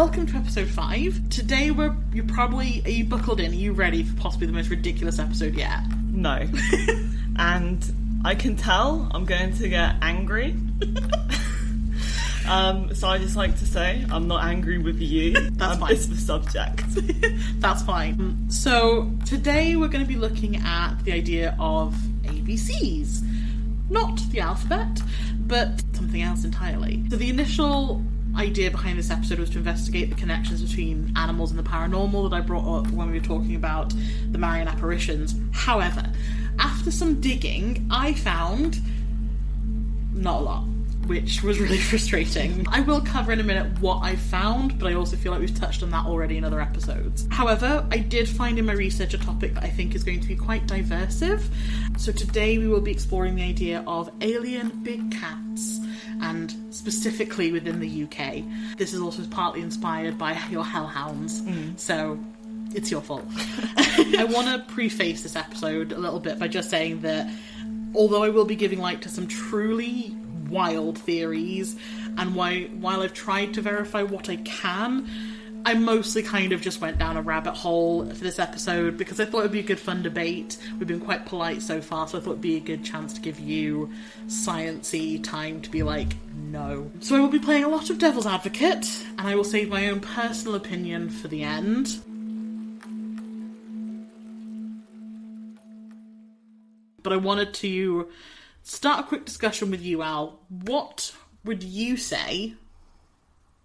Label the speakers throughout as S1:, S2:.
S1: welcome to episode 5. Today are you buckled in? Are you ready for possibly the most ridiculous episode yet?
S2: No. And I can tell I'm going to get angry. So I just like to say I'm not angry with you.
S1: That's fine.
S2: It's the subject.
S1: That's fine. So today we're going to be looking at the idea of ABCs. Not the alphabet, but something else entirely. So the initial idea behind this episode was to investigate the connections between animals and the paranormal that I brought up when we were talking about the Marian apparitions. However, after some digging, I found not a lot, which was really frustrating. I will cover in a minute what I found, but I also feel like we've touched on that already in other episodes. However, I did find in my research a topic that I think is going to be quite diversive. So today we will be exploring the idea of alien big cats, and specifically within the UK. This is also partly inspired by your hellhounds, so it's your fault. I want to preface this episode a little bit by just saying that although I will be giving light to some truly wild theories, and while I've tried to verify what I can, I mostly kind of just went down a rabbit hole for this episode because I thought it would be a good fun debate. We've been quite polite so far, so I thought it'd be a good chance to give you science-y time to be like, no. So I will be playing a lot of devil's advocate, and I will save my own personal opinion for the end. But I wanted to start a quick discussion with you, Al. What would you say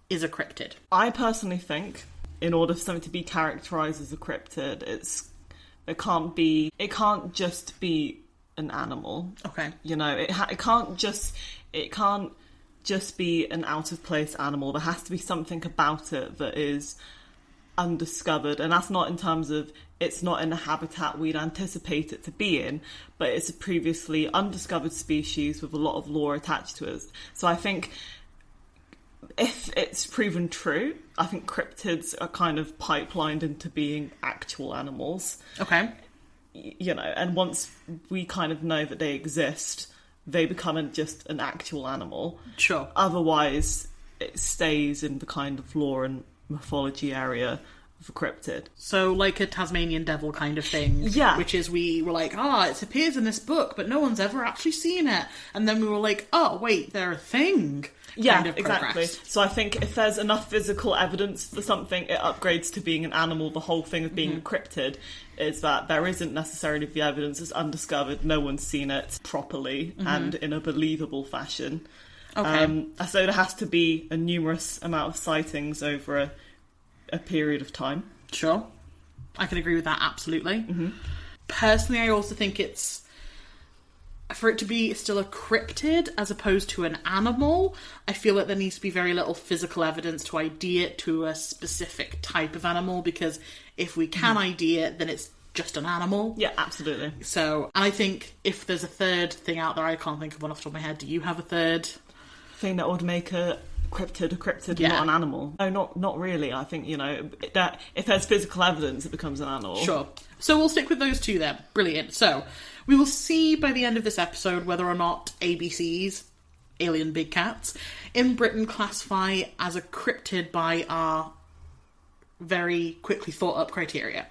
S1: is a cryptid?
S2: I personally think in order for something to be characterised as a cryptid, it can't just be an animal.
S1: Okay.
S2: You know, it can't just be an out of place animal. There has to be something about it that is undiscovered, and that's not in terms of it's not in a habitat we'd anticipate it to be in, but it's a previously undiscovered species with a lot of lore attached to it. So I think if it's proven true, I think cryptids are kind of pipelined into being actual animals.
S1: Okay.
S2: You know, and once we kind of know that they exist, they become just an actual animal.
S1: Sure.
S2: Otherwise, it stays in the kind of lore and mythology area of a cryptid. So
S1: like a Tasmanian devil kind of thing.
S2: Yeah.
S1: Which is, we were like, it appears in this book, but no one's ever actually seen it. And then we were like, oh, wait, they're a thing.
S2: Yeah,
S1: kind of
S2: exactly.
S1: progress.
S2: So I think if there's enough physical evidence for something, it upgrades to being an animal. The whole thing of being a cryptid is that there isn't necessarily the evidence, it's undiscovered, no one's seen it properly and in a believable fashion.
S1: Okay.
S2: So there has to be a numerous amount of sightings over a period of time.
S1: Sure. I can agree with that, absolutely. Personally, I also think it's, for it to be still a cryptid as opposed to an animal, I feel like there needs to be very little physical evidence to ID it to a specific type of animal, because if we can ID it, then it's just an animal.
S2: Yeah, absolutely.
S1: So, and I think if there's a third thing out there, I can't think of one off the top of my head. Do you have a third
S2: thing that would make a cryptid, not an animal? No, not really. I think, you know, that if there's physical evidence, it becomes an animal.
S1: Sure. So we'll stick with those two then. Brilliant. So we will see by the end of this episode whether or not ABCs, alien big cats, in Britain classify as a cryptid by our very quickly thought up criteria.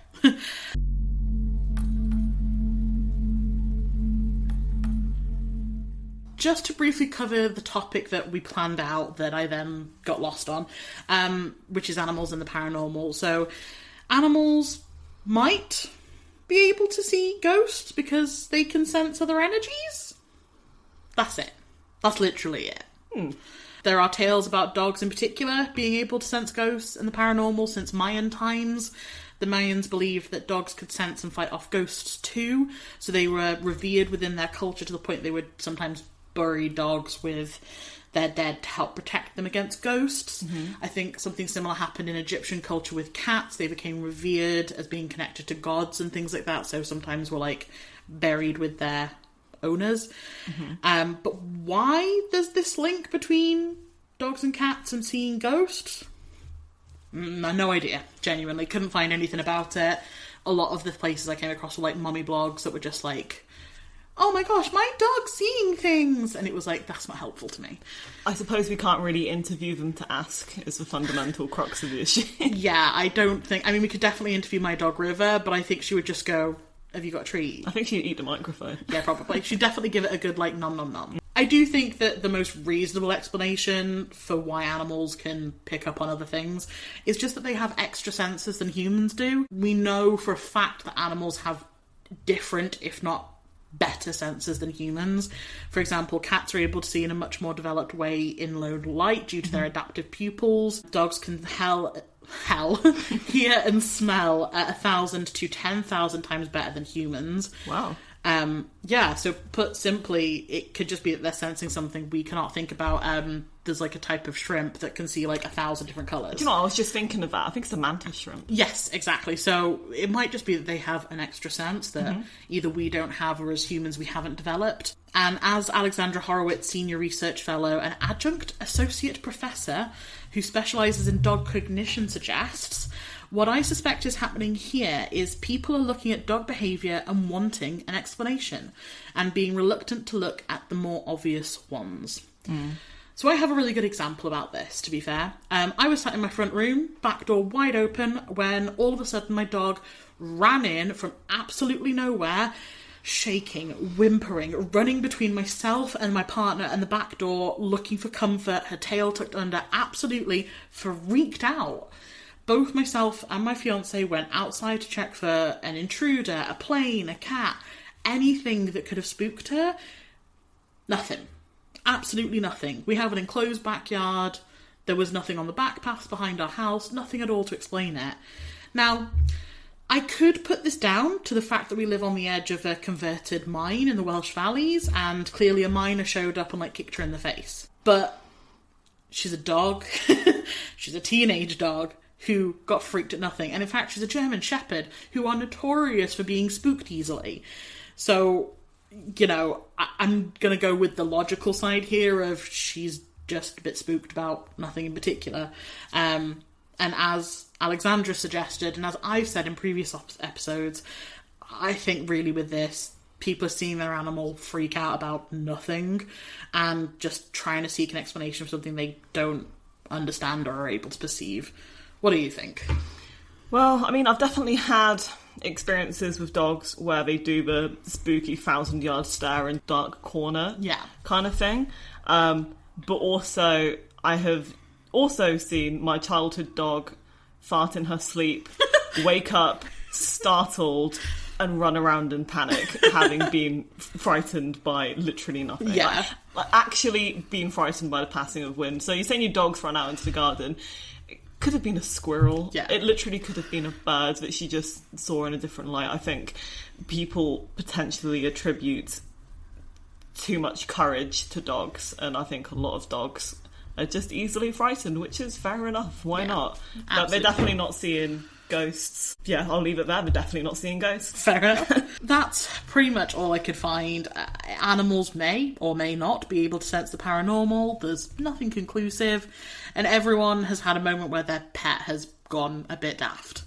S1: Just to briefly cover the topic that we planned out that I then got lost on, which is animals and the paranormal. So animals might be able to see ghosts because they can sense other energies. That's it. That's literally it. There are tales about dogs in particular being able to sense ghosts and the paranormal since Mayan times. The Mayans believed that dogs could sense and fight off ghosts too, so they were revered within their culture to the point they would sometimes bury dogs with their dead to help protect them against ghosts. I think something similar happened in Egyptian culture with cats. They became revered as being connected to gods and things like that, so sometimes were like buried with their owners. But why there's this link between dogs and cats and seeing ghosts? No idea. Genuinely couldn't find anything about it. A lot of the places I came across were like mummy blogs that were just like oh my gosh, my dog's seeing things. And it was like, that's not helpful to me.
S2: I suppose we can't really interview them to ask is the fundamental crux of the issue.
S1: Yeah, I don't think... I mean, we could definitely interview my dog River, but I think she would just go, have you got a treat?
S2: I think she'd eat the microphone.
S1: Yeah, probably. She'd definitely give it a good, like, nom nom nom. I do think that the most reasonable explanation for why animals can pick up on other things is just that they have extra senses than humans do. We know for a fact that animals have different, if not better senses than humans. For example, cats are able to see in a much more developed way in low light due to their adaptive pupils. Dogs can hear and smell 1,000 to 10,000 times better than humans.
S2: Wow.
S1: Yeah, so put simply, it could just be that they're sensing something we cannot think about. There's like a type of shrimp that can see like 1,000 different colours.
S2: Do you know what? I was just thinking of that. I think it's a mantis shrimp.
S1: Yes, exactly. So it might just be that they have an extra sense that either we don't have or as humans we haven't developed. And as Alexandra Horowitz, Senior Research Fellow and Adjunct Associate Professor who specialises in dog cognition suggests, what I suspect is happening here is people are looking at dog behaviour and wanting an explanation and being reluctant to look at the more obvious ones. So I have a really good example about this, to be fair. I was sat in my front room, back door wide open, when all of a sudden my dog ran in from absolutely nowhere, shaking, whimpering, running between myself and my partner and the back door, looking for comfort, her tail tucked under, absolutely freaked out. Both myself and my fiancé went outside to check for an intruder, a plane, a cat, anything that could have spooked her. Nothing. Absolutely nothing. We have an enclosed backyard. There was nothing on the back paths behind our house. Nothing at all to explain it. Now, I could put this down to the fact that we live on the edge of a converted mine in the Welsh Valleys, and clearly a miner showed up and kicked her in the face. But she's a dog. She's a teenage dog who got freaked at nothing. And in fact, she's a German Shepherd who are notorious for being spooked easily. So, you know, I'm going to go with the logical side here of she's just a bit spooked about nothing in particular. And as Alexandra suggested, and as I've said in previous episodes, I think really with this, people are seeing their animal freak out about nothing and just trying to seek an explanation for something they don't understand or are able to perceive. What do you think?
S2: Well, I mean, I've definitely had experiences with dogs where they do the spooky 1,000-yard stare in dark corner kind of thing. But also, I have also seen my childhood dog fart in her sleep, wake up, startled, and run around in panic, having been frightened by literally nothing.
S1: Yeah.
S2: Like actually being frightened by the passing of wind. So you're saying your dog's run out into the garden. Could have been a squirrel.
S1: Yeah.
S2: It literally could have been a bird that she just saw in a different light. I think people potentially attribute too much courage to dogs, and I think a lot of dogs are just easily frightened, which is fair enough. Why not?
S1: Absolutely.
S2: But they're definitely not seeing ghosts. Yeah, I'll leave it there. They're definitely not seeing ghosts.
S1: Fair enough. That's pretty much all I could find. Animals may or may not be able to sense the paranormal. There's nothing conclusive. And everyone has had a moment where their pet has gone a bit daft.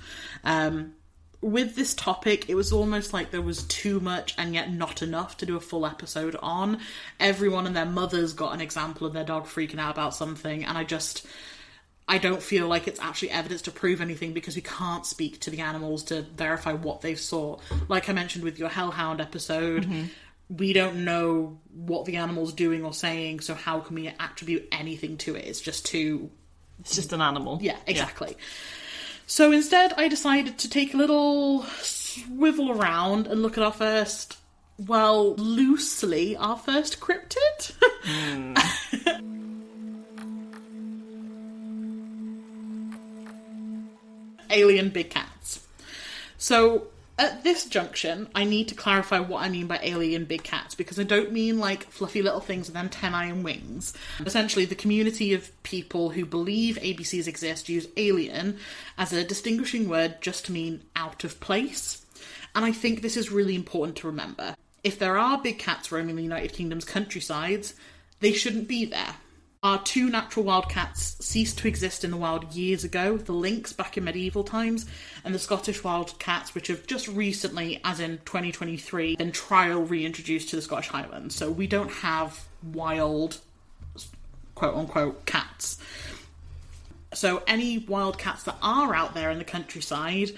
S1: With this topic, it was almost like there was too much and yet not enough to do a full episode on. Everyone and their mothers got an example of their dog freaking out about something, and I don't feel like it's actually evidence to prove anything because we can't speak to the animals to verify what they saw. Like I mentioned with your Hellhound episode, we don't know what the animal's doing or saying, so how can we attribute anything to it? It's just
S2: an animal.
S1: Yeah, exactly. Yeah. So instead, I decided to take a little swivel around and look at our first cryptid. Alien big cats. So at this junction, I need to clarify what I mean by alien big cats, because I don't mean fluffy little things with antennae and wings. Essentially, the community of people who believe ABCs exist use alien as a distinguishing word just to mean out of place. And I think this is really important to remember. If there are big cats roaming the United Kingdom's countrysides, they shouldn't be there. Our two natural wildcats ceased to exist in the wild years ago, the lynx back in medieval times, and the Scottish wildcats, which have just recently, as in 2023, been trial reintroduced to the Scottish Highlands. So we don't have wild, quote-unquote, cats. So any wild cats that are out there in the countryside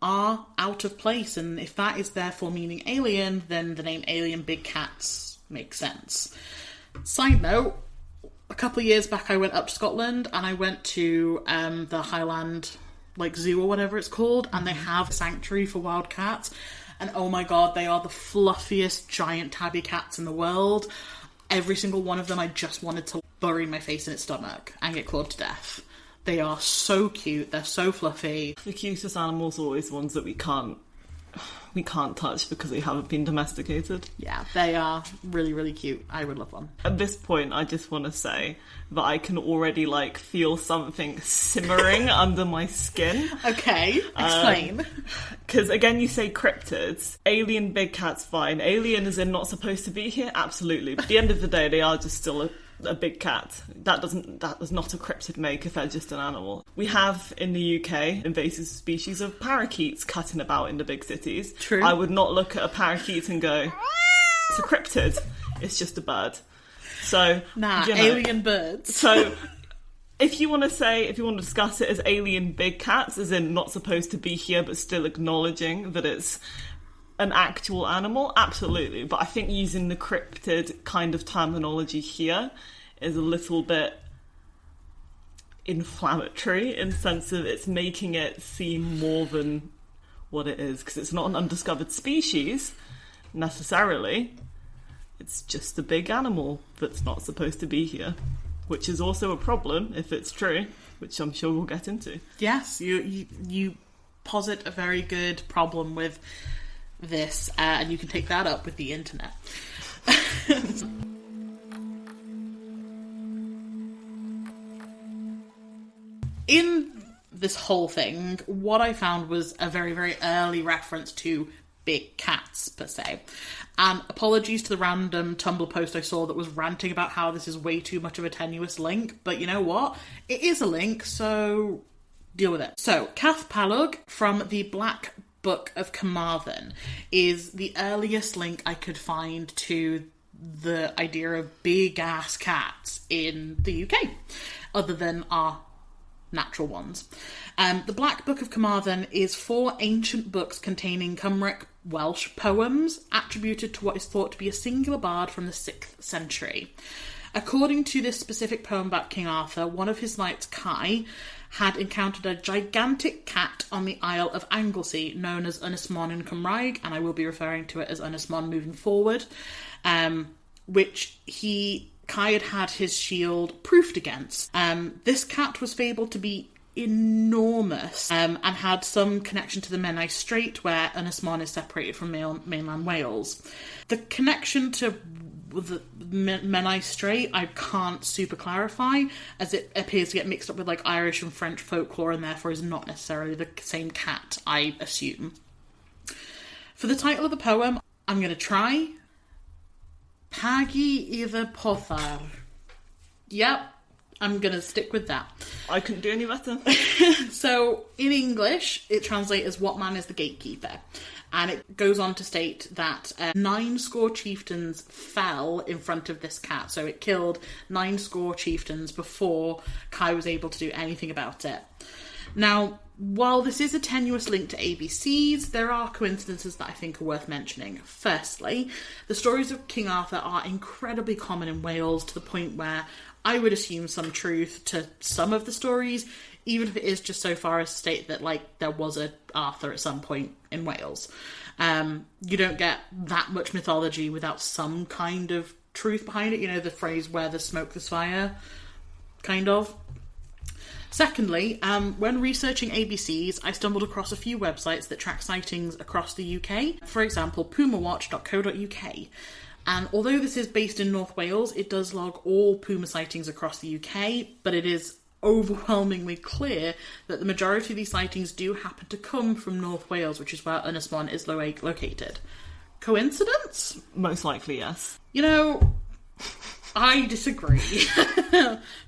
S1: are out of place, and if that is therefore meaning alien, then the name alien big cats makes sense. Side note, a couple of years back I went up to Scotland and I went to the Highland zoo or whatever it's called, and they have a sanctuary for wild cats, and oh my god, they are the fluffiest giant tabby cats in the world. Every single one of them, I just wanted to bury my face in its stomach and get clawed to death. They are so cute, they're so fluffy.
S2: The cutest animals are always ones that we can't touch because they haven't been domesticated.
S1: Yeah, they are really, really cute. I would love one.
S2: At this point, I just want to say that I can already feel something simmering under my skin.
S1: Okay, explain.
S2: Because again, you say cryptids. Alien big cats, fine. Alien as in not supposed to be here? Absolutely. But at the end of the day, they are just still a big cat. That does not a cryptid make if they're just an animal. We have in the UK invasive species of parakeets cutting about in the big cities.
S1: True.
S2: I would not look at a parakeet and go, it's a cryptid. It's just a bird. So
S1: alien birds.
S2: So if you want to discuss it as alien big cats, as in not supposed to be here but still acknowledging that it's an actual animal, absolutely. But I think using the cryptid kind of terminology here is a little bit inflammatory in the sense of it's making it seem more than what it is, because it's not an undiscovered species necessarily. It's just a big animal that's not supposed to be here, which is also a problem if it's true, which I'm sure we'll get into. Yes,
S1: you posit a very good problem with this, and you can take that up with the internet. In this whole thing, what I found was a very, very early reference to big cats, per se. And apologies to the random Tumblr post I saw that was ranting about how this is way too much of a tenuous link, but you know what? It is a link, so deal with it. So, Cath Palug from the Black Book of Carmarthen is the earliest link I could find to the idea of big-ass cats in the UK, other than our natural ones. The Black Book of Carmarthen is 4 ancient books containing Cymric Welsh poems attributed to what is thought to be a singular bard from the 6th century. According to this specific poem about King Arthur, one of his knights, Kai, had encountered a gigantic cat on the Isle of Anglesey, known as Ynys Mon in Cymraeg, and I will be referring to it as Ynys Mon moving forward, which Kai had his shield proofed against. This cat was fabled to be enormous, and had some connection to the Menai Strait, where Ynys Mon is separated from mainland Wales. The connection to the Menai Strait I can't super clarify, as it appears to get mixed up with Irish and French folklore, and therefore is not necessarily the same cat, I assume. For the title of the poem, I'm going to try Pagi I'r Pothar. Yep, I'm going to stick with that.
S2: I couldn't do any better.
S1: So, in English, it translates as "What man is the gatekeeper?" And it goes on to state that 90 chieftains fell in front of this cat. So it killed 90 chieftains before Kai was able to do anything about it. Now, while this is a tenuous link to ABCs, there are coincidences that I think are worth mentioning. Firstly, the stories of King Arthur are incredibly common in Wales, to the point where I would assume some truth to some of the stories, even if it is just so far as to state that there was a Arthur at some point in Wales. You don't get that much mythology without some kind of truth behind it. You know, the phrase, where there's smoke, there's fire, kind of. Secondly, when researching ABCs, I stumbled across a few websites that track sightings across the UK. For example, pumawatch.co.uk. And although this is based in North Wales, it does log all puma sightings across the UK, but it is overwhelmingly clear that the majority of these sightings do happen to come from North Wales, which is where Ynys Mon is located. Coincidence?
S2: Most likely, yes.
S1: You know, I disagree.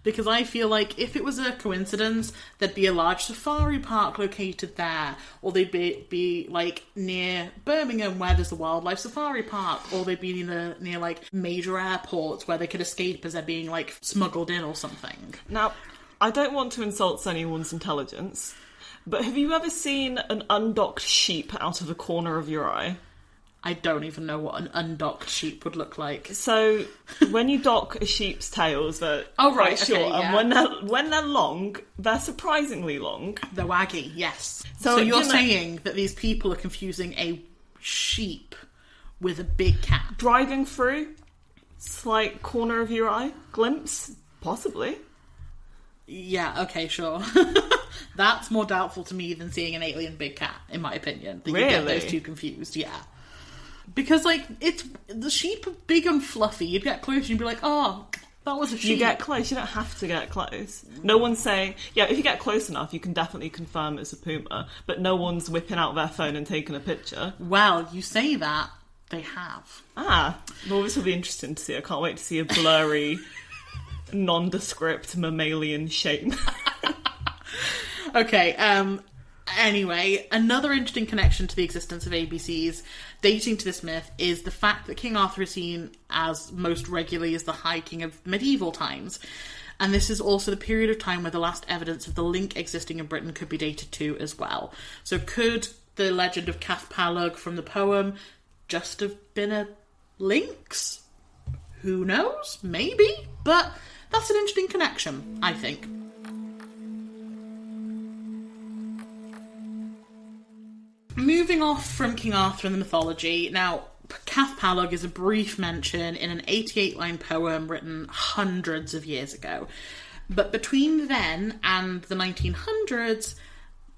S1: Because I feel like if it was a coincidence, there'd be a large safari park located there, or they'd be like near Birmingham where there's the wildlife safari park, or they'd be near like major airports where they could escape as they're being like smuggled in or something.
S2: Now, I don't want to insult anyone's intelligence, but have you ever seen an undocked sheep out of the corner of your eye?
S1: I don't even know what an undocked sheep would look like.
S2: So, when you dock a sheep's tails, they're
S1: right,
S2: quite short,
S1: okay, yeah.
S2: and when they're long, they're surprisingly long.
S1: They're waggy, yes.
S2: So
S1: you're saying that these people are confusing a sheep with a big cat?
S2: Driving through, slight corner of your eye, glimpse, possibly.
S1: Yeah, okay, sure. That's more doubtful to me than seeing an alien big cat, in my opinion. That
S2: really?
S1: You get those two confused, yeah. Because, like, the sheep are big and fluffy. You'd get close and you'd be like, oh, that was a sheep.
S2: You get close. You don't have to get close. No one's saying... Yeah, if you get close enough, you can definitely confirm it's a puma, but no one's whipping out their phone and taking a picture.
S1: Well, you say that, they have.
S2: Well, this will be interesting to see. I can't wait to see a blurry, nondescript mammalian shape.
S1: Okay, anyway, another interesting connection to the existence of ABCs dating to this myth is the fact that King Arthur is seen as most regularly as the High King of medieval times. And this is also the period of time where the last evidence of the link existing in Britain could be dated to as well. So could the legend of Cathpalog from the poem just have been a lynx? Who knows? Maybe. But that's an interesting connection, I think. Moving off from King Arthur and the mythology, now, Cathpalog is a brief mention in an 88-line poem written hundreds of years ago. But between then and the 1900s,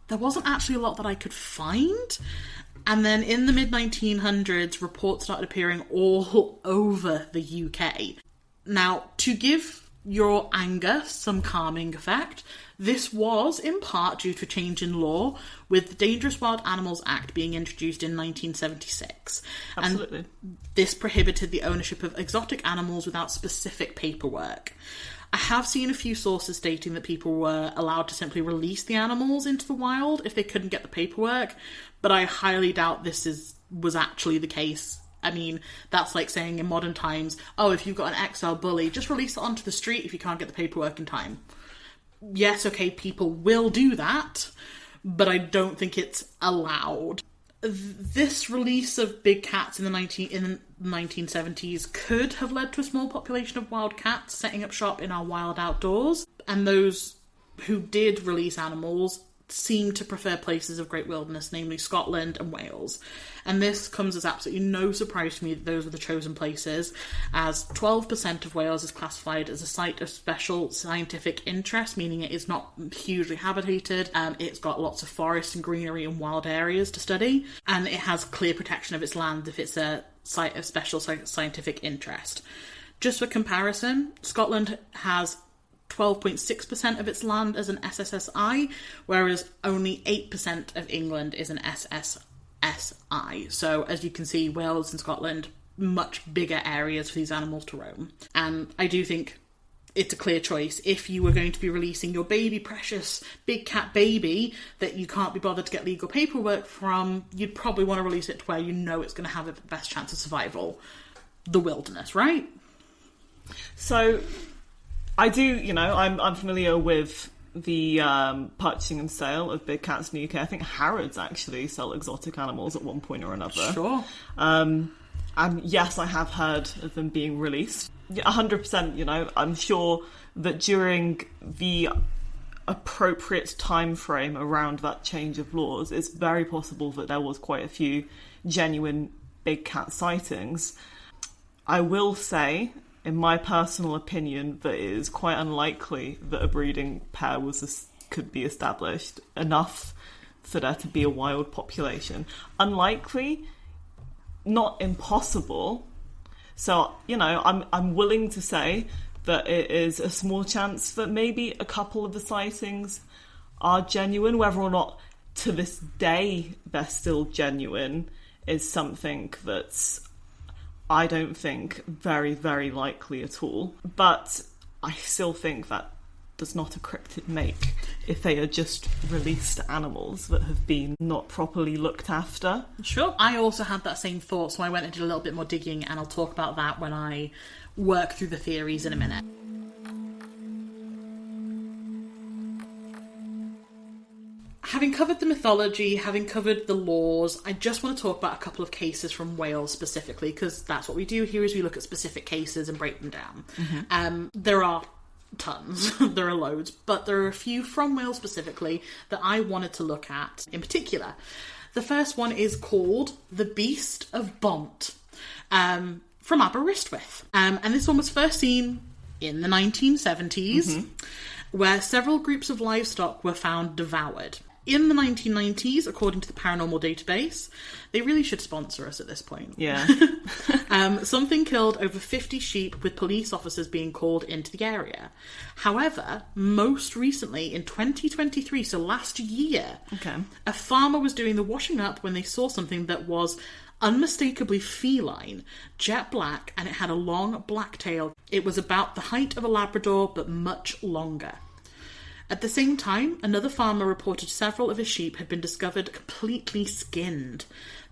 S1: there wasn't actually a lot that I could find. And then in the mid-1900s, reports started appearing all over the UK. Now, to give your anger some calming effect, this was in part due to a change in law, with the Dangerous Wild Animals Act being introduced in 1976.
S2: Absolutely.
S1: And this prohibited the ownership of exotic animals without specific paperwork. I have seen a few sources stating that people were allowed to simply release the animals into the wild if they couldn't get the paperwork, but I highly doubt this was actually the case. I mean, that's like saying in modern times, oh, if you've got an XL bully, just release it onto the street if you can't get the paperwork in time. Yes, okay, people will do that, but I don't think it's allowed. This release of big cats in the 1970s could have led to a small population of wild cats setting up shop in our wild outdoors, and those who did release animals seem to prefer places of great wilderness, namely Scotland and Wales. And this comes as absolutely no surprise to me that those were the chosen places, as 12% of Wales is classified as a site of special scientific interest, meaning it is not hugely habitated, it's got lots of forest and greenery and wild areas to study, and it has clear protection of its land if it's a site of special scientific interest. Just for comparison, Scotland has 12.6% of its land as an SSSI, whereas only 8% of England is an SSSI. So, as you can see, Wales and Scotland, much bigger areas for these animals to roam. And I do think it's a clear choice. If you were going to be releasing your baby, precious big cat baby that you can't be bothered to get legal paperwork from, you'd probably want to release it to where you know it's going to have the best chance of survival. The wilderness, right?
S2: So I do, I'm familiar with the purchasing and sale of big cats in the UK. I think Harrods actually sell exotic animals at one point or another.
S1: Sure.
S2: And yes, I have heard of them being released. 100%, I'm sure that during the appropriate time frame around that change of laws, it's very possible that there was quite a few genuine big cat sightings. I will say, in my personal opinion, that it is quite unlikely that a breeding pair could be established enough for there to be a wild population. Unlikely, not impossible. So, I'm willing to say that it is a small chance that maybe a couple of the sightings are genuine. Whether or not to this day they're still genuine is something that's I don't think very, very likely at all. But I still think that does not a cryptid make if they are just released animals that have been not properly looked after.
S1: Sure. I also had that same thought, so I went and did a little bit more digging, and I'll talk about that when I work through the theories in a minute. Having covered the mythology, having covered the laws, I just want to talk about a couple of cases from Wales specifically, because that's what we do here, is we look at specific cases and break them down. There are tons, there are loads, but there are a few from Wales specifically that I wanted to look at in particular. The first one is called The Beast of Bont, from Aberystwyth. And this one was first seen in the 1970s, where several groups of livestock were found devoured. In the 1990s, according to the Paranormal database, they really should sponsor us at this point.
S2: Yeah.
S1: Something killed over 50 sheep, with police officers being called into the area. However, most recently, in 2023, so last year, a farmer was doing the washing up when they saw something that was unmistakably feline, jet black, and it had a long black tail. It was about the height of a Labrador, but much longer. At the same time, another farmer reported several of his sheep had been discovered completely skinned.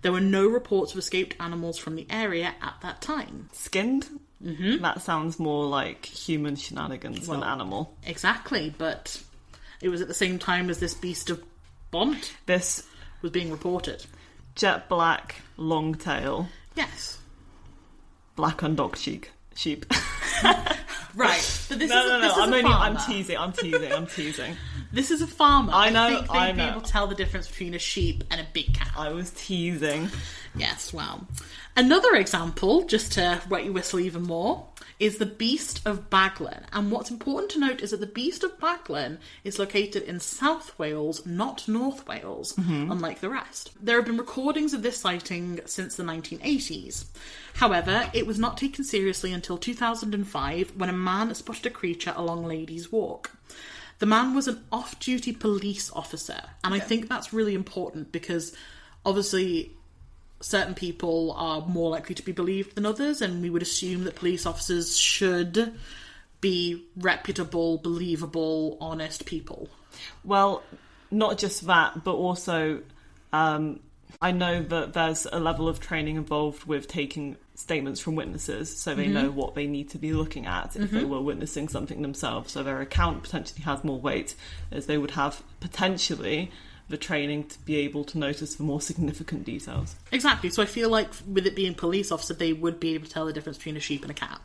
S1: There were no reports of escaped animals from the area at that time.
S2: Skinned? That sounds more like human shenanigans than animal.
S1: Exactly, but it was at the same time as this beast of Bont
S2: This
S1: was being reported.
S2: Jet black, long tail.
S1: Yes.
S2: Black undocked sheep.
S1: Right, but this is
S2: I'm teasing.
S1: This is a farmer.
S2: I know.
S1: I think they'd be able to tell the difference between a sheep and a big cat.
S2: I was teasing.
S1: Yes, well. Another example, just to wet your whistle even more, is the Beast of Baglan. And what's important to note is that the Beast of Baglan is located in South Wales, not North Wales, unlike the rest. There have been recordings of this sighting since the 1980s. However, it was not taken seriously until 2005, when a man spotted a creature along Ladies Walk. The man was an off-duty police officer, and I think that's really important because obviously certain people are more likely to be believed than others, and we would assume that police officers should be reputable, believable, honest people.
S2: Well, not just that, but also I know that there's a level of training involved with taking statements from witnesses, so they know what they need to be looking at if they were witnessing something themselves, so their account potentially has more weight, as they would have potentially the training to be able to notice the more significant details.
S1: Exactly, so I feel like with it being police officer, they would be able to tell the difference between a sheep and a cat.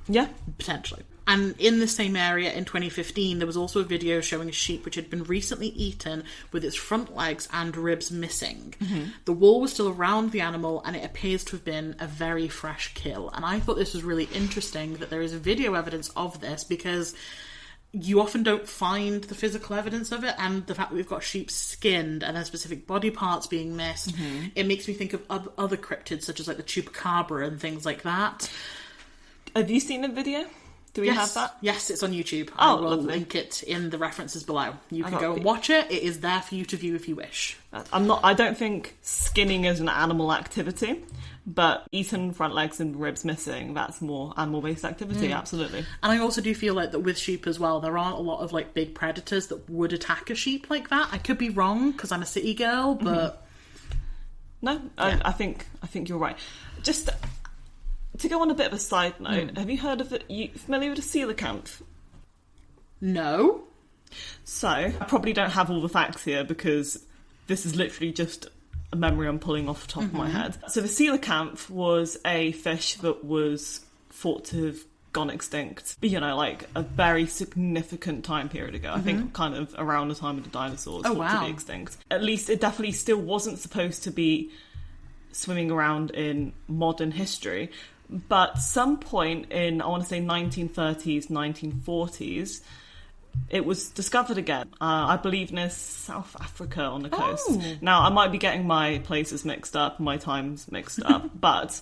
S2: Yeah.
S1: Potentially. And in the same area in 2015, there was also a video showing a sheep which had been recently eaten with its front legs and ribs missing. The wool was still around the animal, and it appears to have been a very fresh kill. And I thought this was really interesting that there is video evidence of this, because you often don't find the physical evidence of it, and the fact that we've got sheep skinned and their specific body parts being missed, it makes me think of other cryptids such as like the chupacabra and things like that.
S2: Have you seen a video? Do we have that?
S1: Yes, it's on YouTube.
S2: Oh,
S1: I will
S2: lovely.
S1: link it in the references below. You can go and watch it. It is there for you to view if you wish.
S2: I don't think skinning is an animal activity, but eaten front legs and ribs missing, that's more animal-based activity, absolutely.
S1: And I also do feel like that with sheep as well, there aren't a lot of like big predators that would attack a sheep like that. I could be wrong because I'm a city girl, but
S2: no, yeah. I think you're right. Just to go on a bit of a side note, have you heard of it? You familiar with a coelacanth?
S1: No.
S2: So, I probably don't have all the facts here because this is literally just a memory I'm pulling off the top of my head. So the coelacanth was a fish that was thought to have gone extinct, you know, like a very significant time period ago. I think kind of around the time of the dinosaurs thought to be extinct. At least it definitely still wasn't supposed to be swimming around in modern history. But some point in, I want to say 1930s, 1940s, it was discovered again. I believe near South Africa on the coast. Now, I might be getting my places mixed up, my times mixed up, but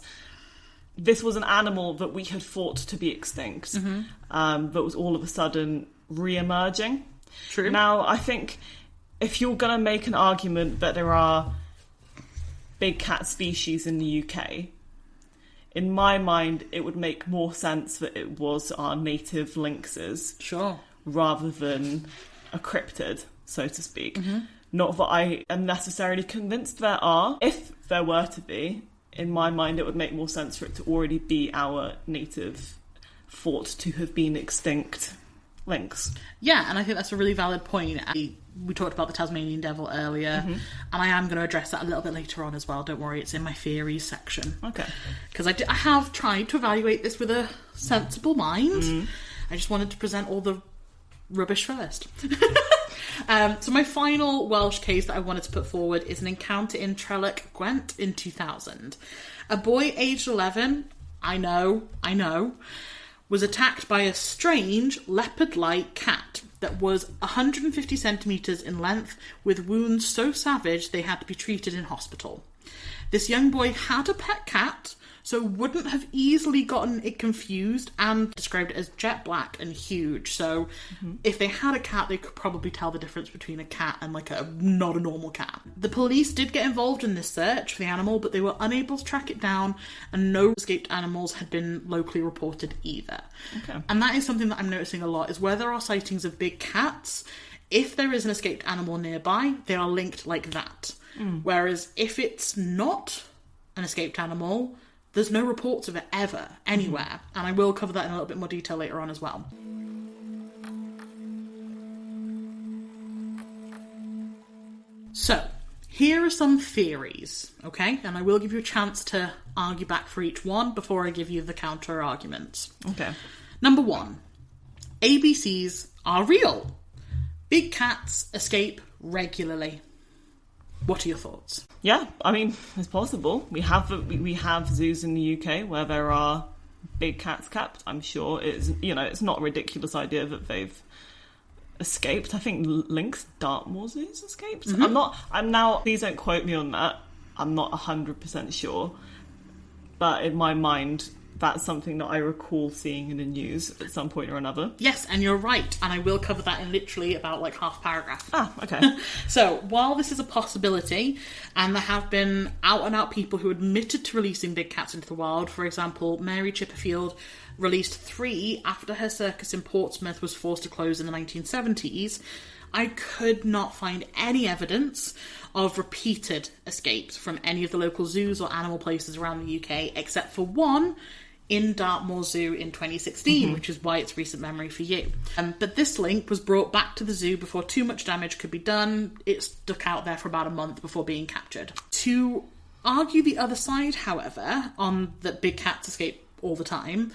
S2: this was an animal that we had thought to be extinct, that was all of a sudden re-emerging.
S1: True.
S2: Now, I think if you're going to make an argument that there are big cat species in the UK, in my mind, it would make more sense that it was our native lynxes.
S1: Sure.
S2: Rather than a cryptid, so to speak. Not that I am necessarily convinced there are. If there were to be, in my mind, it would make more sense for it to already be our native, thought to have been extinct lynx.
S1: Yeah, and I think that's a really valid point. We talked about the Tasmanian devil earlier, and I am going to address that a little bit later on as well. Don't worry, it's in my theories section.
S2: Okay. Because
S1: I have tried to evaluate this with a sensible mind. I just wanted to present all the rubbish first. So my final Welsh case that I wanted to put forward is an encounter in Trelloc, Gwent in 2000. A boy aged 11, I know, was attacked by a strange leopard-like cat that was 150 centimetres in length with wounds so savage they had to be treated in hospital. This young boy had a pet cat, so wouldn't have easily gotten it confused, and described it as jet black and huge. So if they had a cat, they could probably tell the difference between a cat and like a not a normal cat. The police did get involved in this search for the animal, but they were unable to track it down, and no escaped animals had been locally reported either. Okay. And that is something that I'm noticing a lot, is where there are sightings of big cats, if there is an escaped animal nearby, they are linked like that. Whereas if it's not an escaped animal, there's no reports of it ever, anywhere. And I will cover that in a little bit more detail later on as well. So, here are some theories, okay? And I will give you a chance to argue back for each one before I give you the counter arguments.
S2: Okay.
S1: Number 1. ABCs are real. Big cats escape regularly. What are your thoughts?
S2: Yeah, I mean, it's possible. We have zoos in the UK where there are big cats kept. I'm sure it's not a ridiculous idea that they've escaped. I think Lynx Dartmoor Zoo's escaped. I'm now, please don't quote me on that. I'm not 100% sure. But in my mind, that's something that I recall seeing in the news at some point or another.
S1: Yes, and you're right. And I will cover that in literally about like half a paragraph.
S2: Ah, okay.
S1: So, while this is a possibility, and there have been out-and-out people who admitted to releasing big cats into the wild, for example, Mary Chipperfield released 3 after her circus in Portsmouth was forced to close in the 1970s, I could not find any evidence of repeated escapes from any of the local zoos or animal places around the UK, except for one in Dartmoor Zoo in 2016, which is why it's recent memory for you. But this link was brought back to the zoo before too much damage could be done. It stuck out there for about a month before being captured. To argue the other side, however, on that big cats escape all the time,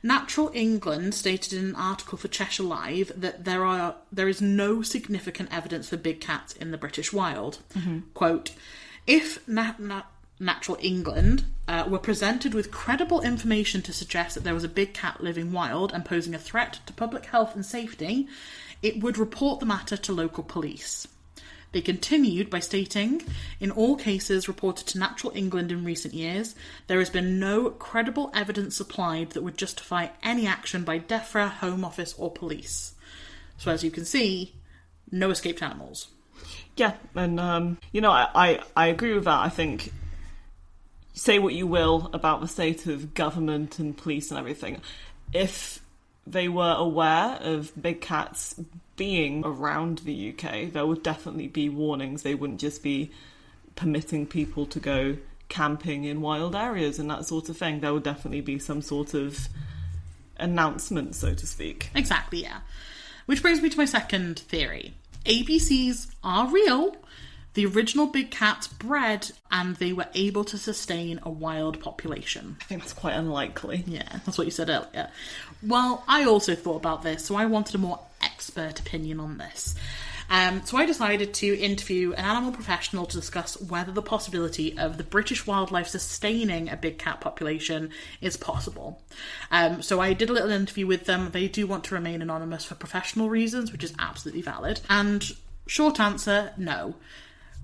S1: Natural England stated in an article for Cheshire Live that there is no significant evidence for big cats in the British wild. Quote, if Natural England were presented with credible information to suggest that there was a big cat living wild and posing a threat to public health and safety, it would report the matter to local police. They continued by stating, in all cases reported to Natural England in recent years, there has been no credible evidence supplied that would justify any action by DEFRA, Home Office or police. So as you can see, no escaped animals. Yeah,
S2: and I agree with that. I think, say what you will about the state of government and police and everything, if they were aware of big cats being around the UK, there would definitely be warnings. They wouldn't just be permitting people to go camping in wild areas and that sort of thing. There would definitely be some sort of announcement, so to speak.
S1: Exactly, yeah. Which brings me to my second theory. ABCs are real. The original big cats bred and they were able to sustain a wild population.
S2: I think that's quite unlikely.
S1: Yeah, that's what you said earlier. Well, I also thought about this, so I wanted a more expert opinion on this. So I decided to interview an animal professional to discuss whether the possibility of the British wildlife sustaining a big cat population is possible. So I did a little interview with them. They do want to remain anonymous for professional reasons, which is absolutely valid. And short answer, no.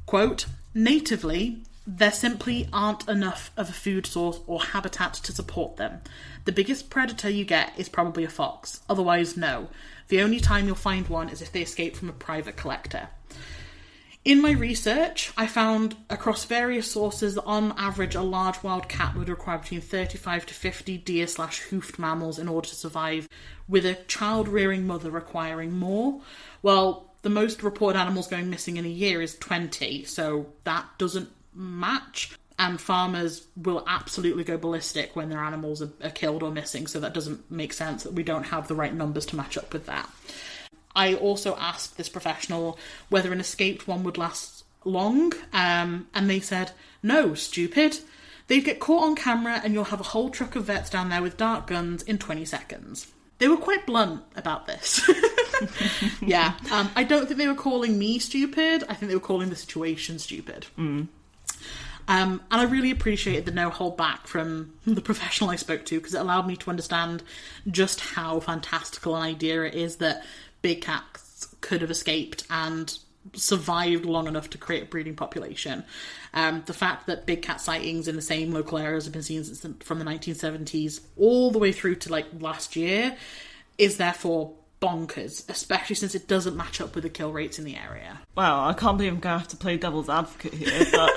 S1: Quote, natively, there simply aren't enough of a food source or habitat to support them. The biggest predator you get is probably a fox. Otherwise, no. The only time you'll find one is if they escape from a private collector. In my research, I found across various sources that on average a large wild cat would require between 35 to 50 deer/hoofed mammals in order to survive, with a child-rearing mother requiring more. Well, the most reported animals going missing in a year is 20, so that doesn't match. And farmers will absolutely go ballistic when their animals are killed or missing, so that doesn't make sense that we don't have the right numbers to match up with that. I also asked this professional whether an escaped one would last long, and they said, no, stupid. They'd get caught on camera and you'll have a whole truck of vets down there with dart guns in 20 seconds. They were quite blunt about this. Yeah, I don't think they were calling me stupid. I think they were calling the situation stupid. And I really appreciated the no hold back from the professional I spoke to, because it allowed me to understand just how fantastical an idea it is that big cats could have escaped and survived long enough to create a breeding population. The fact that big cat sightings in the same local areas have been seen since from the 1970s all the way through to like last year is therefore bonkers, especially since it doesn't match up with the kill rates in the area.
S2: Wow, I can't believe I'm going to have to play devil's advocate here, but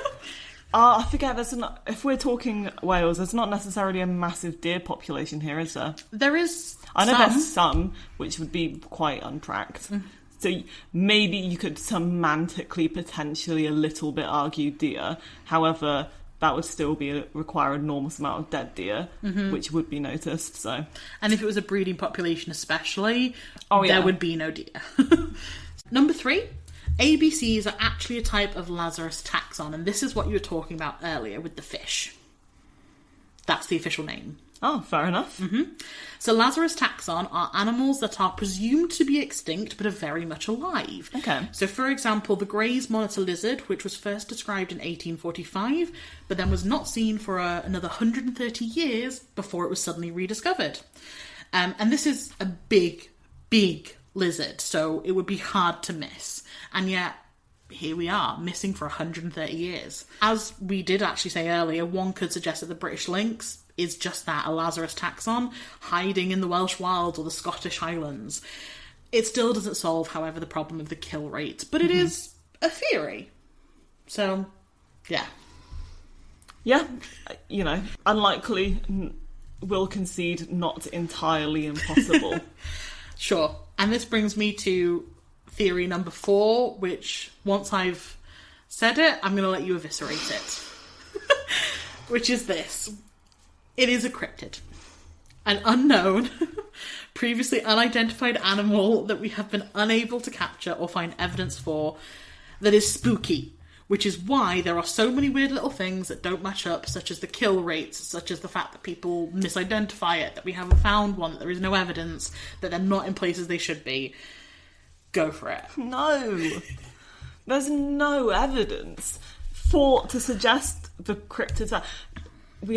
S2: I forget, if we're talking Wales, there's not necessarily a massive deer population here, is there?
S1: There is
S2: I know
S1: some.
S2: there's some, which would be quite untracked. So maybe you could semantically, potentially a little bit argue deer. However, that would still require an enormous amount of dead deer, which would be noticed. So,
S1: and if it was a breeding population especially,
S2: yeah,
S1: there would be no deer. Number 3, ABCs are actually a type of Lazarus taxon, and this is what you were talking about earlier with the fish. That's the official name.
S2: Oh, fair enough.
S1: So Lazarus taxon are animals that are presumed to be extinct but are very much alive.
S2: Okay.
S1: So for example, the Gray's monitor lizard, which was first described in 1845, but then was not seen for another 130 years before it was suddenly rediscovered. And this is a big, big lizard, so it would be hard to miss. And yet, here we are, missing for 130 years. As we did actually say earlier, one could suggest that the British lynx is just that, a Lazarus taxon, hiding in the Welsh wilds or the Scottish Highlands. It still doesn't solve, however, the problem of the kill rate, but it is a theory. So, yeah.
S2: Yeah, unlikely, will concede not entirely impossible.
S1: Sure. And this brings me to theory number 4, which, once I've said it, I'm going to let you eviscerate it. Which is this. It is a cryptid. An unknown, previously unidentified animal that we have been unable to capture or find evidence for that is spooky, which is why there are so many weird little things that don't match up, such as the kill rates, such as the fact that people misidentify it, that we haven't found one, that there is no evidence, that they're not in places they should be. Go for it.
S2: No. There's no evidence to suggest the cryptids.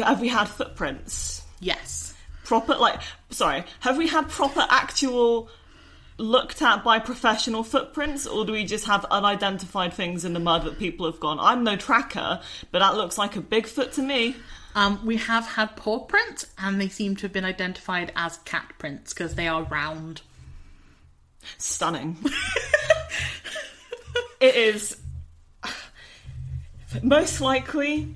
S2: Have we had footprints?
S1: Yes.
S2: Have we had proper actual looked at by professional footprints, or do we just have unidentified things in the mud that people have gone, I'm no tracker, but that looks like a Bigfoot to me?
S1: We have had paw prints, and they seem to have been identified as cat prints because they are round.
S2: Stunning. It is most likely,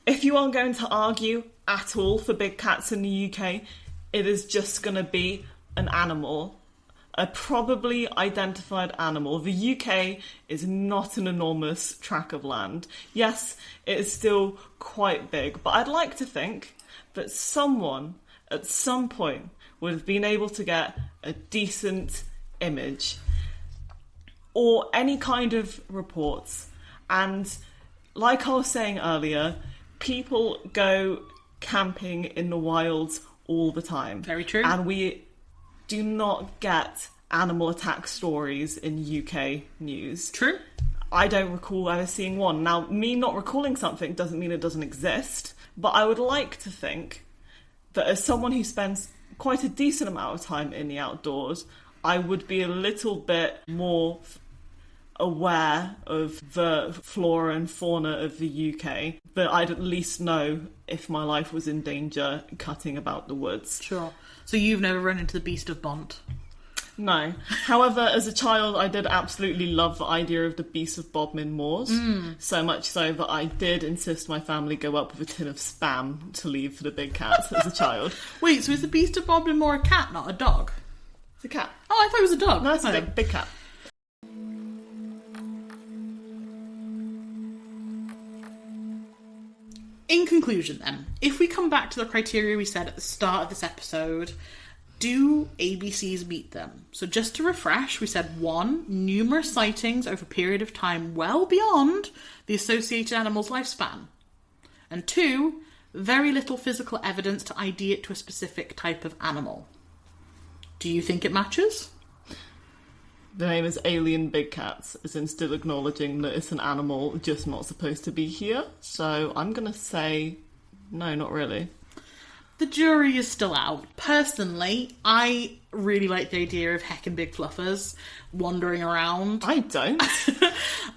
S2: if you are going to argue at all for big cats in the UK, it is just going to be an animal, a probably identified animal. The UK is not an enormous tract of land. Yes, it is still quite big, but I'd like to think that someone at some point would have been able to get a decent image or any kind of reports. And like I was saying earlier, people go camping in the wilds all the time.
S1: Very true.
S2: And we do not get animal attack stories in UK news.
S1: True.
S2: I don't recall ever seeing one. Now, me not recalling something doesn't mean it doesn't exist, but I would like to think that as someone who spends quite a decent amount of time in the outdoors, I would be a little bit more aware of the flora and fauna of the UK, but I'd at least know if my life was in danger cutting about the woods.
S1: Sure. So you've never run into the Beast of Bont?
S2: No. However, as a child, I did absolutely love the idea of the Beast of Bodmin Moors. So much so that I did insist my family go up with a tin of Spam to leave for the big cats as a child.
S1: Wait, so is the Beast of Bodmin Moor a cat, not a dog?
S2: It's a cat.
S1: Oh, I thought it was a dog.
S2: No, it's a big cat.
S1: In conclusion then, if we come back to the criteria we said at the start of this episode, do ABCs meet them? So just to refresh, we said 1, numerous sightings over a period of time well beyond the associated animal's lifespan. And 2, very little physical evidence to ID it to a specific type of animal. Do you think it matches?
S2: The name is Alien Big Cats, as in still acknowledging that it's an animal just not supposed to be here. So I'm going to say, no, not really.
S1: The jury is still out. Personally, I really like the idea of heckin' big fluffers wandering around.
S2: I don't.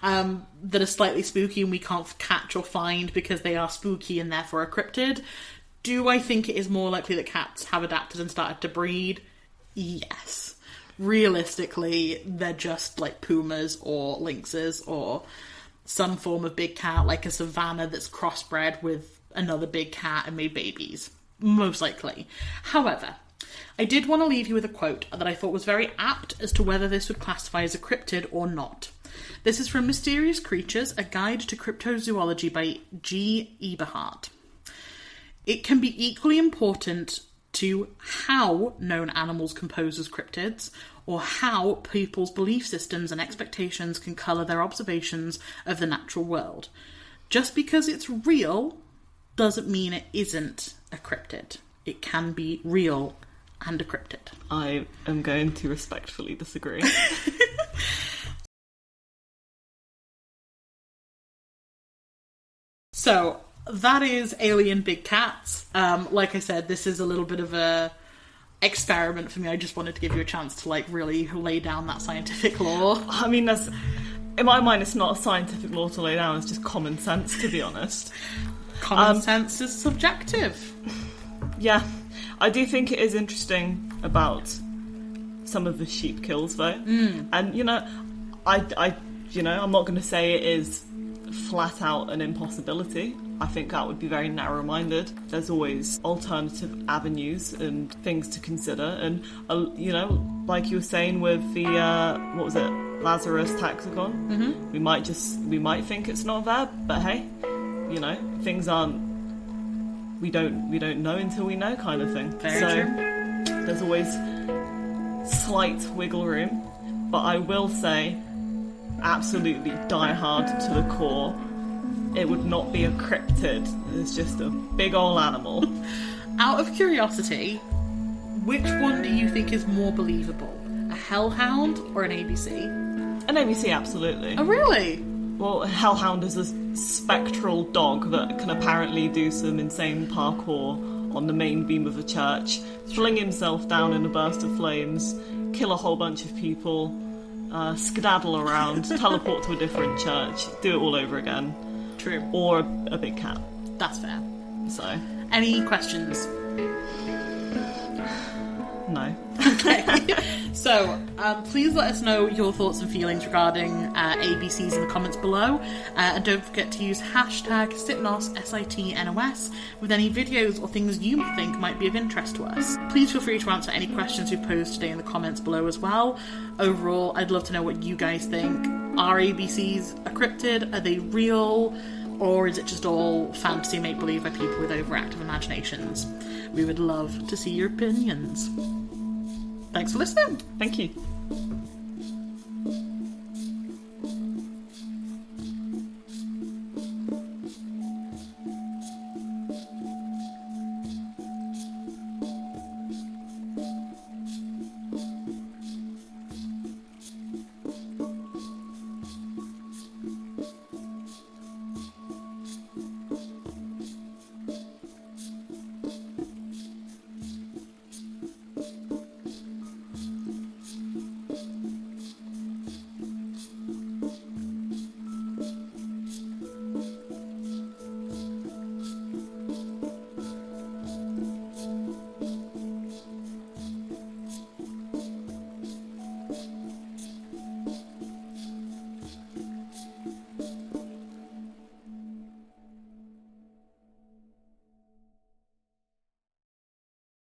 S1: That are slightly spooky and we can't catch or find because they are spooky and therefore are cryptid. Do I think it is more likely that cats have adapted and started to breed? Yes. Realistically, they're just like pumas or lynxes or some form of big cat, like a savannah that's crossbred with another big cat and made babies. Most likely. However, I did want to leave you with a quote that I thought was very apt as to whether this would classify as a cryptid or not. This is from Mysterious Creatures, A Guide to Cryptozoology by G. Eberhardt. It can be equally important to how known animals compose as cryptids, or how people's belief systems and expectations can colour their observations of the natural world. Just because it's real doesn't mean it isn't a cryptid. It can be real and a cryptid.
S2: I am going to respectfully disagree.
S1: So, that is Alien Big Cats. Like I said, this is a little bit of a experiment for me. I just wanted to give you a chance to like really lay down that scientific law.
S2: I mean, that's, in my mind, it's not a scientific law to lay down, it's just common sense, to be honest.
S1: Common sense is subjective.
S2: Yeah, I do think it is interesting about some of the sheep kills, though. And, you know, I'm not going to say it is flat out an impossibility. I think that would be very narrow-minded. There's always alternative avenues and things to consider. And, you know, like you were saying with the, what was it, Lazarus taxon? We might think it's not there, but hey, you know, things aren't, we don't know until we know kind of thing.
S1: Very true.
S2: There's always slight wiggle room, but I will say, absolutely die hard to the core, it would not be a cryptid. It's just a big old animal.
S1: Out of curiosity, which one do you think is more believable? A hellhound or an ABC?
S2: An ABC, absolutely.
S1: Oh, really?
S2: Well, a hellhound is a spectral dog that can apparently do some insane parkour on the main beam of a church, fling himself down in a burst of flames, kill a whole bunch of people, skedaddle around, teleport to a different church, do it all over again.
S1: True.
S2: Or a big cat.
S1: That's fair.
S2: So.
S1: Any questions?
S2: No.
S1: Okay. So, please let us know your thoughts and feelings regarding ABCs in the comments below. And don't forget to use hashtag Sitnos, SITNOS, with any videos or things you think might be of interest to us. Please feel free to answer any questions we've posed today in the comments below as well. Overall, I'd love to know what you guys think. Are ABCs a cryptid? Are they real? Or is it just all fantasy make-believe by people with overactive imaginations? We would love to see your opinions. Thanks for listening.
S2: Thank you.